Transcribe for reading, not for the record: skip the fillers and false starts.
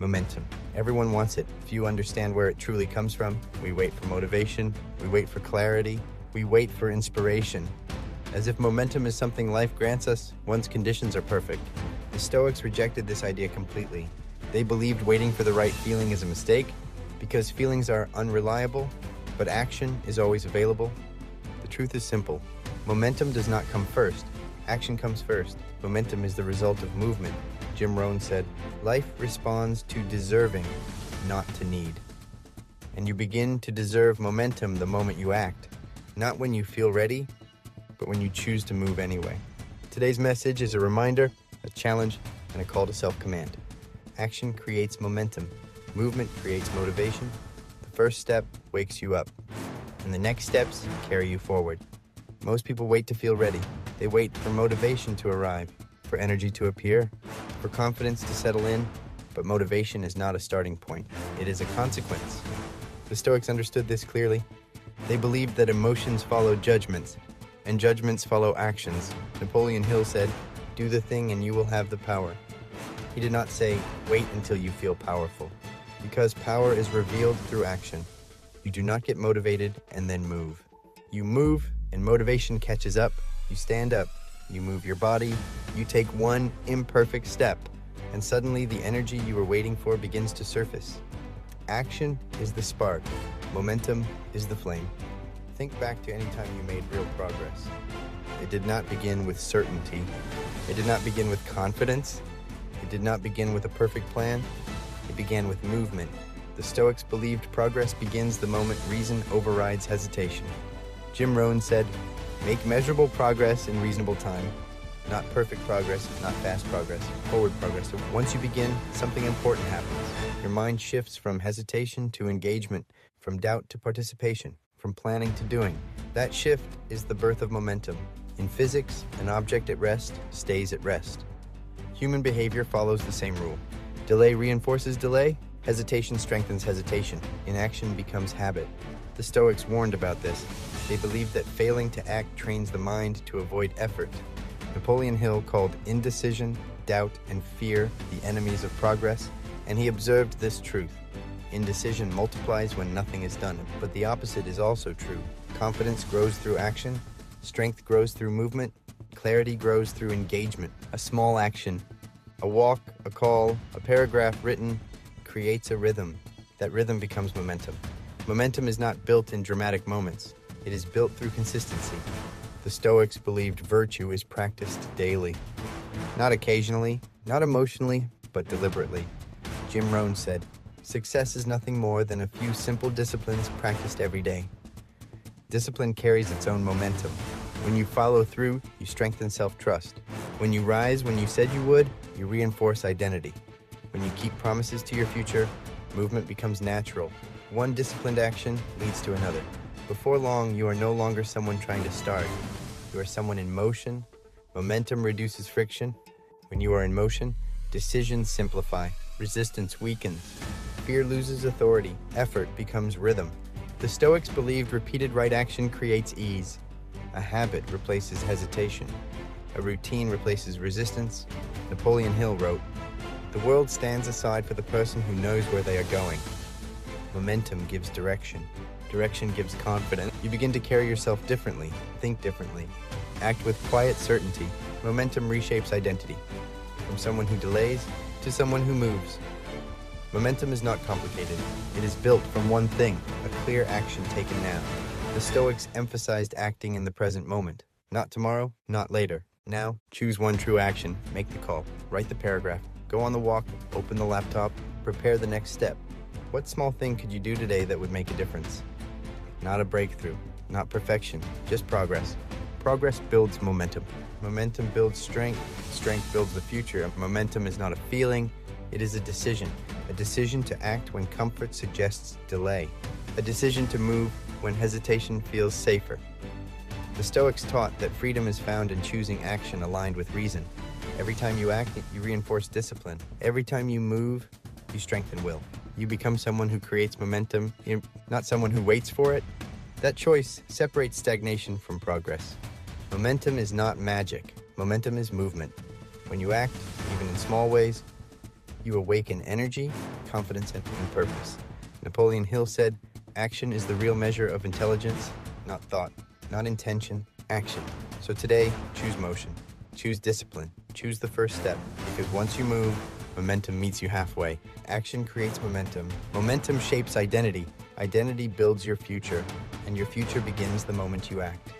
Momentum. Everyone wants it. Few understand where it truly comes from. We wait for motivation. We wait for clarity. We wait for inspiration. As if momentum is something life grants us once conditions are perfect. The Stoics rejected this idea completely. They believed waiting for the right feeling is a mistake because feelings are unreliable, but action is always available. The truth is simple. Momentum does not come first. Action comes first. Momentum is the result of movement. Rohn said, "Life responds to deserving, not to need." And you begin to deserve momentum the moment you act, not when you feel ready, but when you choose to move anyway. Today's message is a reminder, a challenge, and a call to self-command. Action creates momentum. Movement creates motivation. The first step wakes you up, and the next steps carry you forward. Most people wait to feel ready. They wait for motivation to arrive, for energy to appear, for confidence to settle in, but motivation is not a starting point. It is a consequence. The Stoics understood this clearly. They believed that emotions follow judgments, and judgments follow actions. Napoleon Hill said, "Do the thing and you will have the power." He did not say, "Wait until you feel powerful," because power is revealed through action. You do not get motivated and then move. You move and motivation catches up. You stand up. You move your body, you take one imperfect step, and suddenly the energy you were waiting for begins to surface. Action is the spark. Momentum is the flame. Think back to any time you made real progress. It did not begin with certainty. It did not begin with confidence. It did not begin with a perfect plan. It began with movement. The Stoics believed progress begins the moment reason overrides hesitation. Rohn said, "Make measurable progress in reasonable time. Not perfect progress, not fast progress, forward progress." So once you begin, something important happens. Your mind shifts from hesitation to engagement, from doubt to participation, from planning to doing. That shift is the birth of momentum. In physics, an object at rest stays at rest. Human behavior follows the same rule. Delay reinforces delay, hesitation strengthens hesitation, inaction becomes habit. The Stoics warned about this. They believed that failing to act trains the mind to avoid effort. Napoleon Hill called indecision, doubt, and fear the enemies of progress, and he observed this truth. Indecision multiplies when nothing is done, but the opposite is also true. Confidence grows through action, strength grows through movement, clarity grows through engagement. A small action, a walk, a call, a paragraph written, creates a rhythm. That rhythm becomes momentum. Momentum is not built in dramatic moments. It is built through consistency. The Stoics believed virtue is practiced daily. Not occasionally, not emotionally, but deliberately. Rohn said, "Success is nothing more than a few simple disciplines practiced every day." Discipline carries its own momentum. When you follow through, you strengthen self-trust. When you rise when you said you would, you reinforce identity. When you keep promises to your future, movement becomes natural. One disciplined action leads to another. Before long, you are no longer someone trying to start. You are someone in motion. Momentum reduces friction. When you are in motion, decisions simplify. Resistance weakens. Fear loses authority. Effort becomes rhythm. The Stoics believed repeated right action creates ease. A habit replaces hesitation. A routine replaces resistance. Napoleon Hill wrote, "The world stands aside for the person who knows where they are going." Momentum gives direction. Direction gives confidence. You begin to carry yourself differently, think differently, act with quiet certainty. Momentum reshapes identity, from someone who delays to someone who moves. Momentum is not complicated. It is built from one thing, a clear action taken now. The Stoics emphasized acting in the present moment. Not tomorrow, not later. Now, choose one true action, make the call, write the paragraph, go on the walk, open the laptop, prepare the next step. What small thing could you do today that would make a difference? Not a breakthrough, not perfection, just progress. Progress builds momentum. Momentum builds strength. Strength builds the future. Momentum is not a feeling, it is a decision. A decision to act when comfort suggests delay. A decision to move when hesitation feels safer. The Stoics taught that freedom is found in choosing action aligned with reason. Every time you act, you reinforce discipline. Every time you move, you strengthen will. You become someone who creates momentum, not someone who waits for it. That choice separates stagnation from progress. Momentum is not magic. Momentum is movement. When you act, even in small ways, You awaken energy, confidence, and purpose. Napoleon Hill said, "Action is the real measure of intelligence, not thought, not intention, action." So today, choose motion, choose discipline, choose the first step, because once you move, momentum meets you halfway. Action creates momentum. Momentum shapes identity. Identity builds your future, and your future begins the moment you act.